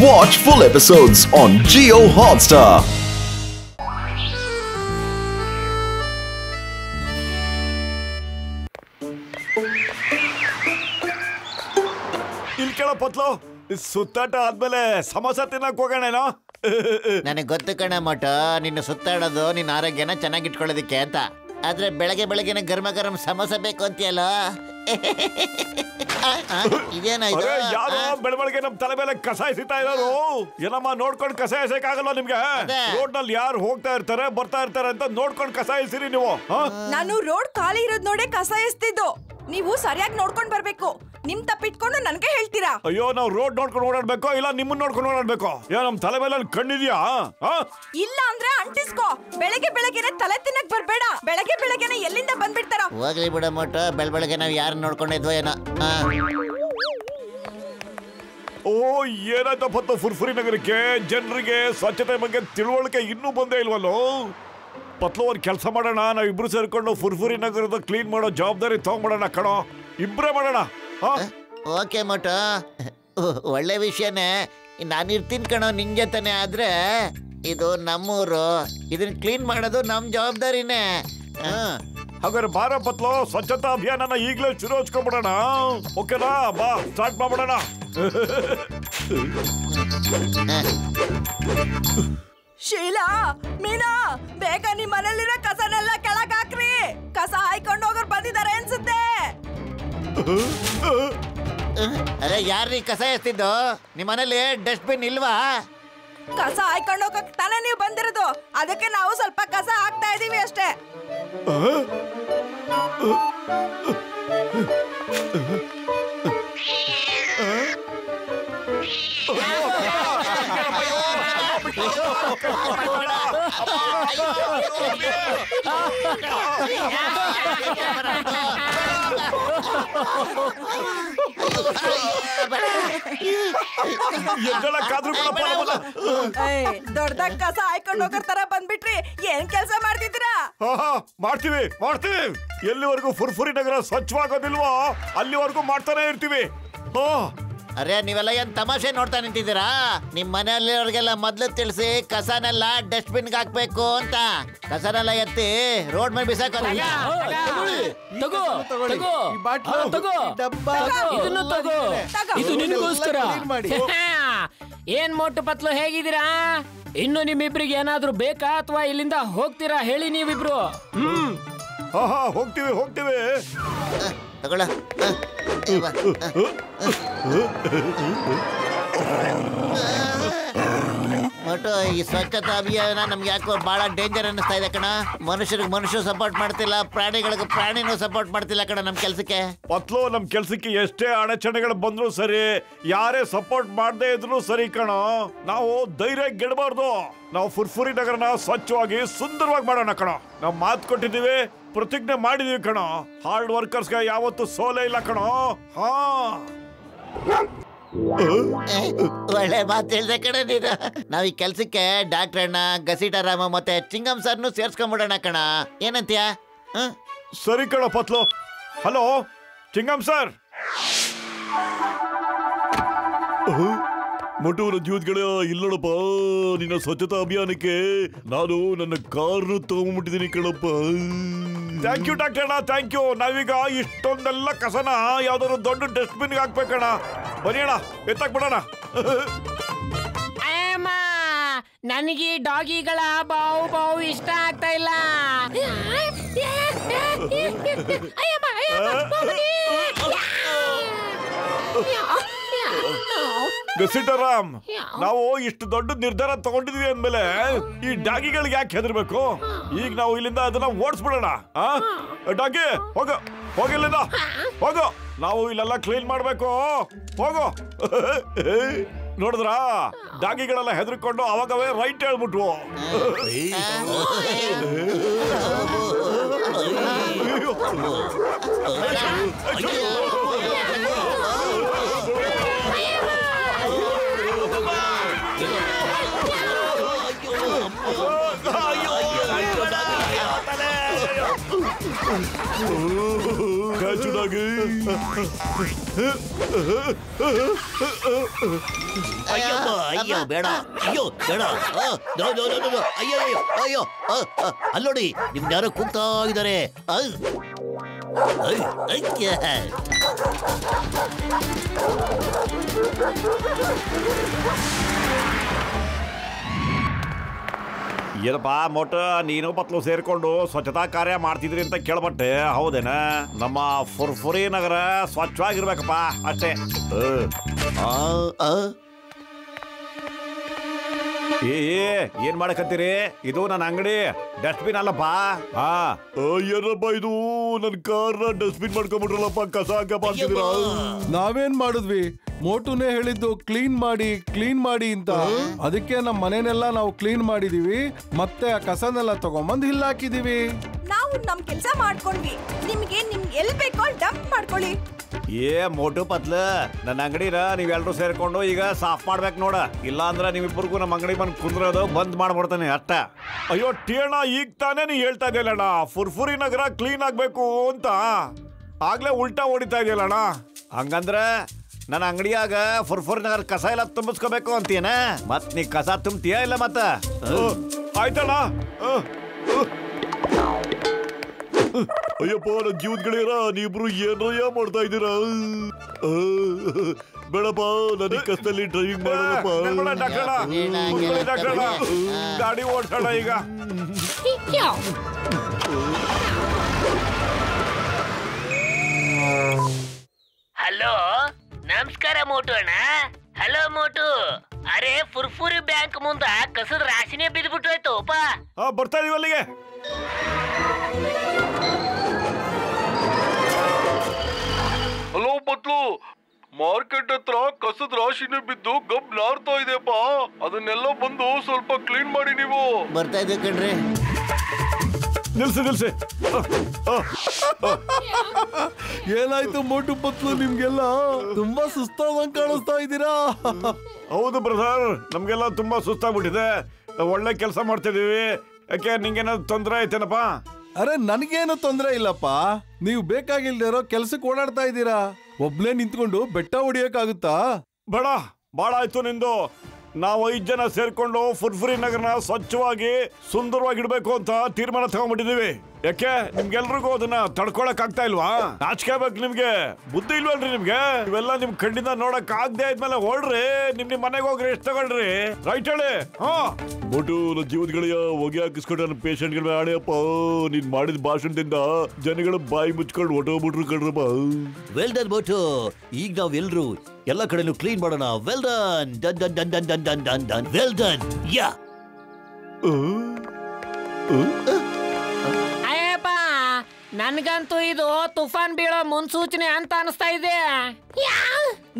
Watch full episodes on Jio Hotstar. ಇಲ್ಲಿ ಕೇಳೋ ಪತ್ಲು ಸುತ್ತಾಟ ಆದ್ಮೇಲೆ ಸಮೋಸ ತಿನ್ನಕ್ ಹೋಗೋಣೇನೋ. ನನಗೆ ಗೊತ್ತು ಕಣ ಮೋಟ, ನಿನ್ನ ಸುತ್ತಾಡೋದು ನಿನ್ನ ಆರೋಗ್ಯನ ಚೆನ್ನಾಗಿಟ್ಕೊಳ್ಳೋದಿಕ್ಕೆ ಅಂತ. ಆದ್ರೆ ಬೆಳಗ್ಗೆ ಬೆಳಗ್ಗೆನೆ ಗರ್ಮ ಗರಂ ಸಮೋಸ ಬೇಕು ಅಂತೀಯಲ್ಲ, ಇದೇನಾಯ್ತು? ಯಾರೋ ಬೆಳಬೆಳಗ್ಗೆ ನಮ್ ತಲೆ ಮೇಲೆ ಕಸ ಎಸಿತಾ ಇರೋರು. ಏನಮ್ಮ ನೋಡ್ಕೊಂಡು ಕಸ ಎಸೆಯಕ್ಕಾಗಲ್ಲ ನಿಮ್ಗೆ? ರೋಡ್ ನಲ್ಲಿ ಯಾರು ಹೋಗ್ತಾ ಇರ್ತಾರೆ ಬರ್ತಾ ಇರ್ತಾರೆ ಅಂತ ನೋಡ್ಕೊಂಡು ಕಸ ಎಸಿರಿ ನೀವು. ನಾನು ರೋಡ್ ಖಾಲಿ ಇರೋದ್ ನೋಡೇ ಕಸ ಎಸ್ತಿದ್ದು. ನೀವು ಸರಿಯಾಗಿ ನೋಡ್ಕೊಂಡ್ ಬರ್ಬೇಕು. ನಿಮ್ ತಪ್ಪಿಟ್ಕೊಂಡು ನನ್ಗೆ ಹೇಳ್ತೀರಾ? ಅಯ್ಯೋ, ನಾವು ರೋಡ್ ನೋಡ್ಕೊಂಡು ಓಡಾಡ್ಬೇಕು ಇಲ್ಲ ನಿಮ್ಮನ್ನ ನೋಡ್ಕೊಂಡು ಓಡಾಡ್ಬೇಕು? ನಮ್ ತಲೆ ಮೇಲೆ ಕಣ್ಣಿದ್ಯಾ? ಇಲ್ಲ ಅಂದ್ರೆ ಅಂಟಿಸ್ಕೋ. ಬೆಳಗ್ಗೆ ಬೆಳಗ್ಗೆನೆ ತಲೆ ತಿನ್ನಕ್ ಬರ್ಬೇಡ. ಬೆಳಗ್ಗೆ ಬೆಳಗ್ಗೆನೆ ಎಲ್ಲಿಂದ ಬಂದ್ಬಿಡ್ತಾರ? ಹೋಗ್ಲಿ ಬಿಡ ಮೋಟ, ಬೆಳಗ್ಗೆ ನಾವು ಯಾರನ್ನ ನೋಡ್ಕೊಂಡಿದ್ವೋ ಏನೋ. ಓ, ಏನಾಯ್ತ ಪತ್ತು ಫುರ್ಫುರಿ ನಗರಕ್ಕೆ ಜನರಿಗೆ ಸ್ವಚ್ಛತೆ ಬಗ್ಗೆ ತಿಳುವಳಿಕೆ ಇನ್ನೂ ಬಂದೇ ಇಲ್ವಲ್ಲೋ? ಪತ್ಲು ಒಂದು ಕೆಲಸ ಮಾಡೋಣ, ನಾವಿಬ್ರು ಸೇರ್ಕೊಂಡು ಫುರ್ಫುರಿ ನಗರದ ಕ್ಲೀನ್ ಮಾಡೋ ಜವಾಬ್ದಾರಿ ತಗೊಂಡ್ಬಿಡೋಣ ಕಣೋ. ಇಬ್ರೇ ಮಾಡೋಣ. ಓಕೆ ಮೋಟ, ಒಳ್ಳೆ ವಿಷಯನೇ. ನಾನು ಇರ್ತೀನಿ ಕಣೋ ನಿನ್ ಜೊತೆನೆ. ಆದ್ರೆ ಇದು ನಮ್ಮೂರು, ಇದನ್ನ ಕ್ಲೀನ್ ಮಾಡೋದು ನಮ್ ಜವಾಬ್ದಾರಿನೇ. ಹಾಗಾದ್ರೆ ಬಾರ ಪತ್ಲು, ಸ್ವಚ್ಛತಾ ಅಭಿಯಾನ ಈಗಲೇ ಶುರು ಹಚ್ಕೊಂಡ್ಬಿಡೋಣ. ಓಕೆನಾ? ಬಾ ಸ್ಟಾರ್ಟ್ ಮಾಡ್ಬಿಡೋಣ. ಶೀಲಾ, ಮೀನಾ, ಬೇಗ ನಿಮ್ ಮನೇಲಿರೋ ಕಸನೆಲ್ಲ ಕೆಳಗ್ ಹಾಕ್ರಿ. ಕಸ ಹಾಯ್ಕೊಂಡು ಹೋಗೋರು ಬಂದಿದ್ದಾರೆ ಅನ್ಸುತ್ತೆ. ಅರೆ, ಯಾರ್ರೀ ಕಸ ಎಸ್ತಿದ್ದು? ನಿಮ್ ಮನೇಲಿ ಡಸ್ಟ್ ಬಿನ್ ಇಲ್ವಾ? ಕಸ ಹಾಯ್ಕೊಂಡು ಹೋಗಕ್ ತಾನೇ ನೀವು ಬಂದಿರೋದು. ಅದಕ್ಕೆ ನಾವು ಸ್ವಲ್ಪ ಕಸ ಹಾಕ್ತಾ ಇದೀವಿ ಅಷ್ಟೇ. ದೊಡ್ಡದಾಗ ಕಸ ಹಾಯ್ಕೊಂಡು ಹೋಗರ್ ಬಂದ್ಬಿಟ್ರಿ. ಏನ್ ಕೆಲಸ ಮಾಡ್ತಿದ್ದೀರಾ? ಮಾಡ್ತೀವಿ. ಎಲ್ಲಿವರೆಗೂ ಫುರ್ಫುರಿ ನಗರ ಸ್ವಚ್ಛವಾಗೋದಿಲ್ವೋ ಅಲ್ಲಿವರೆಗೂ ಮಾಡ್ತಾನೆ ಇರ್ತೀವಿ. ಅರೆ, ನೀವೆಲ್ಲ ಏನ್ ತಮಾಷೆ ನೋಡ್ತಾ ನಿಂತಿದ್ದೀರಾ? ನಿಮ್ ಮನೆಯಲ್ಲಿರೋರ್ಗೆಲ್ಲ ಮೊದ್ಲು ತಿಳಿಸಿ ಕಸನೆಲ್ಲ ಡಸ್ಟ್ ಬಿನ್ಗೆ ಹಾಕ್ಬೇಕು ಅಂತ. ಕಸನೆಲ್ಲ ಎತ್ತಿ ರೋಡ್ ಮೇಲೆ ಬಿಸಾಕ. ಏನ್ ಮೋಟು ಪತ್ಲು, ಹೇಗಿದ್ದೀರಾ? ಇನ್ನು ನಿಮ್ಮಿಬ್ರಿಗೆ ಏನಾದ್ರೂ ಬೇಕಾ ಅಥವಾ ಇಲ್ಲಿಂದ ಹೋಗ್ತೀರಾ ಹೇಳಿ ನೀವಿಬ್ರು? ಹೋಗ್ತೀವಿ. ತಗೊಳ್ಳ. ಒಟ್ಟು ಈ ಸ್ವಚ್ಛತಾ ಅಭಿಯಾನ ನಮ್ಗೆ ಯಾಕೋ ಬಹಳ ಡೇಂಜರ್ ಅನ್ನಿಸ್ತಾ ಇದೆ ಕಣ. ಮನುಷ್ಯರಿಗೆ ಮನುಷ್ಯ ಸಪೋರ್ಟ್ ಮಾಡ್ತಿಲ್ಲ, ಪ್ರಾಣಿಗಳಿಗೆ ಪ್ರಾಣಿನೂ ಸಪೋರ್ಟ್ ಮಾಡ್ತಿಲ್ಲ ಕಣ ನಮ್ ಕೆಲ್ಸಕ್ಕೆ. ಪತ್ಲು, ನಮ್ ಕೆಲ್ಸಕ್ಕೆ ಎಷ್ಟೇ ಅಡಚಣೆಗಳು ಬಂದ್ರು ಸರಿ, ಯಾರೇ ಸಪೋರ್ಟ್ ಮಾಡದೇ ಇದ್ರು ಸರಿ ಕಣೋ, ನಾವು ಧೈರ್ಯ ಗೆಡಬಾರ್ದು. ನಾವು ಫುರ್ಫುರಿ ನಗರನ ಸ್ವಚ್ಛವಾಗಿ ಸುಂದರವಾಗಿ ಮಾಡೋಣ ಕಣೋ. ನಾವು ಮಾತು ಕೊಟ್ಟಿದ್ದೀವಿ, ಪ್ರತಿಜ್ಞೆ ಮಾಡಿದೀವಿ ಕಣೋ. ಹಾರ್ಡ್ ವರ್ಕರ್ಸ್ಗೆ ಯಾವತ್ತು ಸೋಲೆ ಇಲ್ಲ ಕಣೋ. ಒಳ್ಳೆ ಮಾತು ಹೇಳ್ದೆ ಕಣ ನೀನು. ನಾವ್ ಈ ಕೆಲ್ಸಕ್ಕೆ ಡಾಕ್ಟರ್ ಅಣ್ಣ, ಗಸೀಟರಾಮ ಮತ್ತೆ ಚಿಂಗಂ ಸರ್ನು ಸೇರ್ಸ್ಕೊಂಡ್ಬಿಡೋಣ ಕಣ. ಏನಂತೀಯ? ಸರಿ ಕಣ ಪತ್ಲು. Hello Chingam sir. ಮೊಟೂರ ಜೀವದ್ಗಳ ಇಲ್ಲೋಣಪ್ಪ, ನಿನ್ನ ಸ್ವಚ್ಛತಾ ಅಭಿಯಾನಕ್ಕೆ ನಾನು ನನ್ನ ಕಾರನ್ನು ತಗೊಂಡ್ಬಿಟ್ಟಿದ್ದೀನಿ ಕಣಪ್ಪ. ಥ್ಯಾಂಕ್ ಯು ಡಾಕ್ಟರ್ ಅಣ್ಣ, ಥ್ಯಾಂಕ್ ಯು. ನಾವೀಗ ಇಷ್ಟೊಂದೆಲ್ಲ ಕಸನ ಯಾವ್ದಾದ್ರು ದೊಡ್ಡ ಡಸ್ಟ್ ಬಿನ್ಗೆ ಹಾಕ್ಬೇಕಣ್ಣ. ಬನ್ನಿ ಅಣ್ಣ, ಎತ್ತಾಕ್ ಬಿಡೋಣ. ನನಗೆ ಡಾಗಿಗಳ ಬಾವು ಇಷ್ಟ ಆಗ್ತಾ ಇಲ್ಲ. ಗಸೀಟರಾಮ್, ನಾವು ಇಷ್ಟು ದೊಡ್ಡ ನಿರ್ಧಾರ ತಗೊಂಡಿದ್ವಿ ಅಂದ್ಮೇಲೆ ಈ ಡಾಗಿಗಳಿಗೆ ಯಾಕೆ ಹೆದರ್ಬೇಕು? ಈಗ ನಾವು ಇಲ್ಲಿಂದ ಅದನ್ನ ಓಡಿಸ್ಬಿಡೋಣ. ಡಾಗಿ ಹೋಗಿಲ್ಲಿಂದ ಹೋಗೋ. ನಾವು ಇಲ್ಲೆಲ್ಲ ಕ್ಲೀನ್ ಮಾಡ್ಬೇಕು. ಹೋಗೋ. ನೋಡಿದ್ರ, ಡಾಗಿಗಳೆಲ್ಲ ಹೆದರ್ಕೊಂಡು ಅವಾಗವೇ ರೈಟ್ ಹೇಳ್ಬಿಟ್ವು. ಅಯ್ಯೋ ಬೇಡ, ಅಯ್ಯೋ ಬೇಡ, ಅಯ್ಯೋ ಅಯ್ಯೋ ಅಲ್ಲೋಡಿ, ನಿಮ್ಗೆ ಯಾರೋ ಕೂಗ್ತಾ ಇದ್ದಾರೆ. ಏನಪ್ಪ ಮೋಟ, ನೀನು ಪತ್ಲು ಸೇರ್ಕೊಂಡು ಸ್ವಚ್ಛತಾ ಕಾರ್ಯ ಮಾಡ್ತಿದ್ರಿ ಅಂತ ಕೇಳ್ಬಟ್ಟೆ, ಹೌದೇನ? ನಮ್ಮ ಫುರ್ಫುರಿ ನಗರ ಸ್ವಚ್ಛವಾಗಿರ್ಬೇಕಪ್ಪ ಅಷ್ಟೇ. ಏನ್ ಮಾಡಕತ್ತೀರಿ? ಇದು ನನ್ನ ಅಂಗಡಿ, ಡಸ್ಟ್ಬಿನ್ ಅಲ್ಲಪ್ಪ. ಏನಪ್ಪ ಇದು ನನ್ನ ಕಾರ್ ಡಸ್ಟ್ಬಿನ್ ಮಾಡ್ಕೊಂಡ್ಬಿಟ್ರಲ್ಲಪ್ಪ, ಕಸ ಹಾಕಪ್ಪ. ನಾವೇನ್ ಮಾಡಿದ್ವಿ? ಮೋಟುನೇ ಹೇಳಿದ್ದು ಕ್ಲೀನ್ ಮಾಡಿ ಅಂತ. ಅದಕ್ಕೆ ನಮ್ಮ ಮನೆನೆಲ್ಲ ನಾವು ಕ್ಲೀನ್ ಮಾಡಿದೀವಿ, ಮತ್ತೆ ಆ ಕಸನೆಲ್ಲ ತಗೊಂಬಂದ್ ಇಲ್ಲಿ ಹಾಕಿದೀವಿ. ನಾವು ನಮ್ ಕೆಲ್ಸ ಮಾಡ್ಕೊಂಡ್ವಿ, ನಿಮ್ಗೆ ಎಲ್ ಬೇಕೋ ಡಂಪ್ ಮಾಡ್ಕೊಳ್ಳಿ. ಮೋಟು ಪತ್ಲ, ನನ್ನ ಅಂಗಡಿನ ನೀವೆಲ್ರೂ ಸೇರ್ಕೊಂಡು ಈಗ ಸಾಫ್ ಮಾಡ್ಬೇಕು ನೋಡ, ಇಲ್ಲ ಅಂದ್ರೆ ನೀವಿಬ್ಬರಿಗೂ ನಮ್ಮ ಅಂಗಡಿ ಬಂದು ಕುಂದ್ರೋದು ಬಂದ್ ಮಾಡ್ಬಿಡ್ತಾನೆ ಅಷ್ಟ. ಅಯ್ಯೋ ಟೀಣ, ಈಗ ತಾನೇ ನೀ ಹೇಳ್ತಾ ಇದೆಯಲ್ಲಣ್ಣ ಫುರ್ಫುರಿ ನಗರ ಕ್ಲೀನ್ ಆಗ್ಬೇಕು ಅಂತ, ಆಗ್ಲೇ ಉಲ್ಟಾ ಹೊಡಿತಾ ಇದೆಯಲ್ಲಣ್ಣ. ಹಂಗಂದ್ರೆ ನನ್ನ ಅಂಗಡಿಯಾಗ ಫುರ್ಫುರಿ ನಗರ ಕಸ ಎಲ್ಲ ತುಂಬಿಸ್ಕೋಬೇಕು ಅಂತೀನ? ಮತ್ ನೀ ಕಸ ತುಂಬ್ತೀಯ ಇಲ್ಲ? ಮತ್ತ ಆಯ್ತಣ್ಣ. ಅಯ್ಯಪ್ಪ ನನ್ನ ಜೀವದ ಗೆಳೆಯರ, ನೀಬ್ರು ಏನಯ್ಯ ಮಾಡ್ತಾ ಇದ್ದೀರಾ? ಬೇಡಪ್ಪ, ನನಗೆ ಕಷ್ಟದಲ್ಲಿ ಡ್ರೈವಿಂಗ್ ಮಾಡಲ್ಲಪ್ಪ. ಗಾಡಿ ಓಡ್ಸೋಣ ಈಗ. ಹಲೋ, ನಮಸ್ಕಾರ ಮೋಟು ಅಣ್ಣ. ಹಲೋ ಮೋಟು, ಅರೆ ಫುರ್ಫುರಿ ಬ್ಯಾಂಕ್ ಮುಂದ ಕಸದ ರಾಶಿನೇ ಬಿದ್ಬಿಟ್ಟು ಆಯ್ತು. ಬರ್ತಾ ಇದೀವಿ ಅಲ್ಲಿಗೆ. ಹಲೋ ಪತ್ಲು, ಮಾರ್ಕೆಟ್ ಹತ್ರ ಕಸದ ರಾಶಿನೇ ಬಿದ್ದು ಗಬ್ ನಾರ್ತಾ ಇದೆಯಪ್ಪ, ಅದನ್ನೆಲ್ಲ ಬಂದು ಸ್ವಲ್ಪ ಕ್ಲೀನ್ ಮಾಡಿ. ನೀವು ಬರ್ತಾ ಇದ್ದೀವಿ ಕಣ್ರಿ. ನಿಲ್ಸಿ. ಏನಾಯ್ತು ಮೋಟು ಪತ್ಲು, ನಿಮ್ಗೆಲ್ಲ ತುಂಬಾ ಸುಸ್ತಾದಂಗ್ ಕಾಣಿಸ್ತಾ ಇದ್ದೀರಾ? ಹೌದು ಬ್ರದರ್, ನಮ್ಗೆಲ್ಲ ತುಂಬಾ ಸುಸ್ತಾಗ್ಬಿಟ್ಟಿದೆ. ಒಳ್ಳೆ ಕೆಲಸ ಮಾಡ್ತಿದೀವಿ. ಯಾಕೆ, ನಿಂಗೇನಾದ್ರು ತೊಂದರೆ ಐತೇನಪ್ಪ? ಅರೆ ನನಗೇನು ತೊಂದರೆ ಇಲ್ಲಪ್ಪ, ನೀವು ಬೇಕಾಗಿಲ್ದಿರೋ ಕೆಲ್ಸಕ್ಕೆ ಓಡಾಡ್ತಾ ಇದ್ದೀರಾ. ಒಬ್ನೇ ನಿಂತ್ಕೊಂಡು ಬೆಟ್ಟ ಹೊಡಿಯಕ್ಕಾಗುತ್ತಾ? ಬೇಡ, ಬಾಳ ಆಯ್ತು ನಿಂದು. ನಾವು 5 ಜನ ಸೇರ್ಕೊಂಡು ಫುರ್ಫುರಿ ನಗರನ ಸ್ವಚ್ಛವಾಗಿ ಸುಂದರವಾಗಿಡ್ಬೇಕು ಅಂತ ತೀರ್ಮಾನ ತಗೊಂಡ್ಬಿಟ್ಟಿದೀವಿ. ಯಾಕೆ, ನಿಮ್ಗೆಲ್ರಿಗೂ ಅದನ್ನ ತಡ್ಕೊಳಕ್ ಆಗ್ತಾ ಇಲ್ವಾ? ನಾಚಿಕೆ ಬೇಕು ನಿಮ್ಗೆ, ಬುದ್ಧಿ ಇಲ್ವಲ್ರಿ ನಿಮ್ಗೆ? ಇವೆಲ್ಲ ನಿಮ್ ಕಣ್ಣಿಂದ ನೋಡಕ್ ಆಗದೆ ಇದ್ಮೇಲೆ ಹೊಡ್ರಿ, ನಿಮ್ ಮನೆಗೆ ಹೋಗ್ರಿ, ಎಷ್ಟು ತಗೊಳ್ರಿ. ರೈಟ್ ಹೇಳಿ. ಮೋಟು, ನನ್ನ ಜೀವದಗಳಿಯ ಹೊಗೆ ಹಾಕಿಸ್ಕೊಂಡು ನನ್ನ ಪೇಷಂಟ್ಗಳ ಆಡೆಯಪ್ಪ, ನೀನ್ ಮಾಡಿದ ಭಾಷಣದಿಂದ ಜನಗಳು ಬಾಯಿ ಮುಚ್ಕೊಂಡು ಹೊಟ್ಟೋಗ್ಬಿಟ್ರು ಕಣ್ರಪ್ಪ. ವೆಲ್ ಡನ್ ಮೋಟು, ಈಗ ನಾವೆಲ್ರು ಎಲ್ಲ ಕಡೆನೂ ಕ್ಲೀನ್ ಮಾಡೋಣ. Well done, done done done done done done done done, well done. ಯಾ ಅಯ್ಯಪ್ಪ, ನನ್ಗಂತೂ ಇದು ತುಫಾನ್ ಬೀಳೋ ಮುನ್ಸೂಚನೆ ಅಂತ ಅನಿಸ್ತಾ ಇದೆ.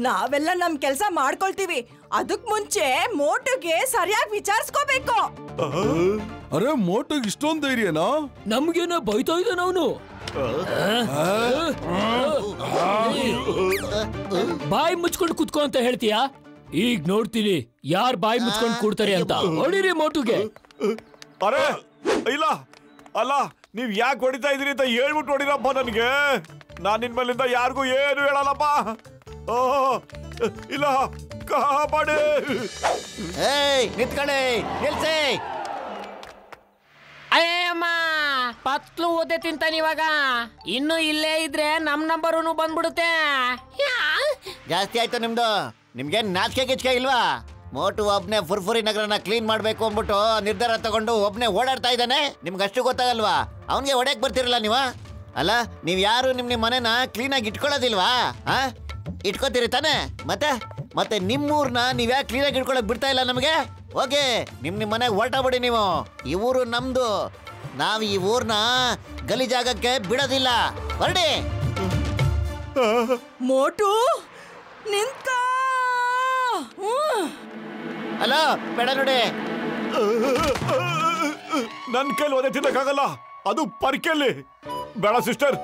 ನಾವೆಲ್ಲ ನಮ್ ಕೆಲ್ಸ ಮಾಡ್ಕೊಳ್ತೀವಿ, ಅದಕ್ ಮುಂಚೆ ಮೋಟುಗೆ ಸರಿಯಾಗಿ ವಿಚಾರಿಸ್ಕೋಬೇಕು. ಅರೆ ಮೋಟುಗೆ ಇಷ್ಟೊಂದು ಧೈರ್ಯನಾ? ನಮ್ಗೇನ ಬೈತಾ ಇದ್ದಾನ ಅವನು. ಬಾಯಿ ಮುಚ್ಕೊಂಡು ಕುತ್ಕೋ ಅಂತ ಹೇಳ್ತೀಯಾ? ಈಗ ನೋಡ್ತೀನಿ ಯಾರ್ ಬಾಯಿ ಮುಚ್ಕೊಂಡು ಕೂಡ್ತಾರೆ ಅಂತ. ಹೊಡಿರಿ ಮೋಟುಗೆ. ಅರೆ ಇಲ್ಲ, ಅಲ್ಲ, ನೀವ್ ಯಾಕೆ ಹೊಡಿತಾ ಇದೀರಿ ಅಂತ ಹೇಳ್ಬಿಟ್ಟು ಹೊಡಿರಪ್ಪ ನನಗೆ. ನಾನ್ ನಿನ್ ಮೇಲಿಂದ ಯಾರಿಗೂ ಏನು ಹೇಳಲ್ಲಪ್ಪ. ಇಲ್ಲ, ಕಾಪಾಡಿ. ನಿಂತ್ಕೊಳ್ಳಿ, ನಿಲ್ಸಿ. ಅಯ್ಯಮ್ಮ, ಪತ್ಲು ಓದೆ ತಿಂತಾನೆ ಇವಾಗ. ಇನ್ನು ಇಲ್ಲೇ ಇದ್ರೆ ನಮ್ ನಂಬರು ಬಂದ್ಬಿಡುತ್ತೆ. ಜಾಸ್ತಿ ಆಯ್ತು ನಿಮ್ದು. ನಿಮ್ಗೆ ನಾಚಿಕೆ ಗಿಚ್ಕೆ ಇಲ್ವಾ? ಮೋಟು ಒಬ್ನೇ ಫುರ್ಫುರಿ ನಗರನ ಕ್ಲೀನ್ ಮಾಡ್ಬೇಕು ಅಂದ್ಬಿಟ್ಟು ನಿರ್ಧಾರ ತಗೊಂಡು ಒಬ್ನೇ ಓಡಾಡ್ತಾ ಇದ್ದಾನೆ. ನಿಮ್ಗೆ ಅಷ್ಟು ಗೊತ್ತಾಗಲ್ವಾ? ಅವನ್ಗೆ ಹೊಡೆಯಕ್ ಬರ್ತಿರಲ್ಲ ನೀವು? ಅಲ್ಲ, ನೀವ್ ಯಾರು ನಿಮ್ ಮನೆನ ಕ್ಲೀನ್ ಆಗಿ ಇಟ್ಕೊಳ್ಳೋದಿಲ್ವಾ? ಇಟ್ಕೋತೀರಿ ತಾನೆ? ಮತ್ತೆ ನಿಮ್ಮೂರ್ನ ನೀವ್ ಯಾಕೆ ಕ್ಲೀನ್ ಆಗಿ ಇಟ್ಕೊಳಕ್ ಬಿಡ್ತಾ ಇಲ್ಲ ನಮಗೆ? ಓಕೆ, ನಿಮ್ ಮನೆಗೆ ಹೊರಟಬಿಡಿ ನೀವು. ಈ ಊರು ನಮ್ದು, ನಾವ್ ಈ ಊರ್ನ ಗಲೀಜಾಗಕ್ಕೆ ಬಿಡೋದಿಲ್ಲ. ಹೊರಡಿ. ಮೋಟು ನಿಂತ್ಕೋ. ಹಲೋ, ಬೇಡ ನೋಡಿ. ನನ್ ಕೈಲಿ ಒದೆ ತಿನ್ನಕ್ಕಾಗಲ್ಲ, ಅದು ಪರ್ಕೆಲ್ಲಿ. ಬೇಡ ಸಿಸ್ಟರ್,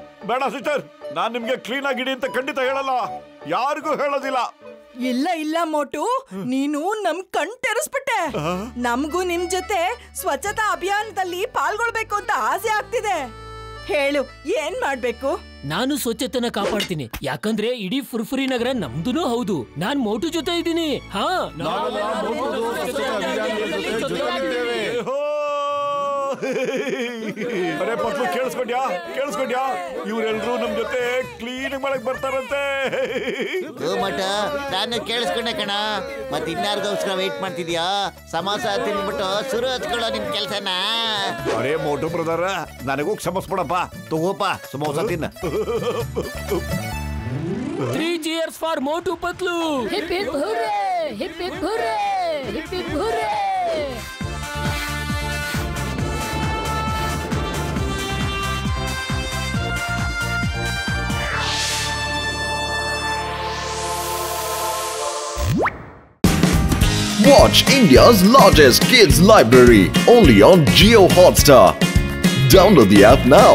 ನಾನ್ ನಿಮ್ಗೆ ಕ್ಲೀನ್ ಆಗಿಡಿ ಅಂತ ಖಂಡಿತ ಹೇಳಲ್ಲ, ಯಾರಿಗೂ ಹೇಳೋದಿಲ್ಲ. ಇಲ್ಲ ಮೋಟು, ನೀನು ನಮ್ ಕಣ್ ತೆರೆಸ್ಬಿಟ್ಟೆ. ನಮಗೂ ನಿಮ್ ಜೊತೆ ಸ್ವಚ್ಛತಾ ಅಭಿಯಾನದಲ್ಲಿ ಪಾಲ್ಗೊಳ್ಬೇಕು ಅಂತ ಆಸೆ ಆಗ್ತಿದೆ. ಹೇಳು, ಏನ್ ಮಾಡ್ಬೇಕು? ನಾನು ಸ್ವಚ್ಛತೆನ ಕಾಪಾಡ್ತೀನಿ, ಯಾಕಂದ್ರೆ ಇಡೀ ಫುರ್ಫುರಿ ನಗರ ನಮ್ದುನೂ ಹೌದು. ನಾನ್ ಮೋಟು ಜೊತೆ ಇದ್ದೀನಿ. ಹಾ, ಅರೆ ಪತ್ಲು ಕೇಳಿಸ್ಕೊಂಡ್ಯಾ? ಇವ್ರೆಲ್ರೂ ನಮ್ ಜೊತೆ ಕ್ಲೀನ್ ಮಾಡಕ್ ಬರ್ತಾರಂತೆ. ಮಟ ನಾನು ಕೇಳಿಸ್ಕೊಂಡೆ ಕಣ. ಮತ್ ಇನ್ನಾರ್ಗೋಸ್ಕರ ವೇಟ್ ಮಾಡ್ತಿದ್ಯಾ? ಸಮೋಸ ತಿನ್ಬಿಟ್ಟು ಶುರು ಹಚ್ಕೊಳ್ಳೋ ನಿಮ್ ಕೆಲ್ಸನ. ಅರೆ ಮೋಟು ಬ್ರದರ್, ನನಗೂ ಕ್ಷಮಿಸ್ಬಿಡಪ್ಪ. ತಗೋಪ ಸಮೋಸ ತಿನ್ನ. 3 cheers for Motu Patlu. Hip hip hooray, hip hip hooray, hip hip hooray. Watch India's largest kids library only on Jio Hotstar. Download the app now.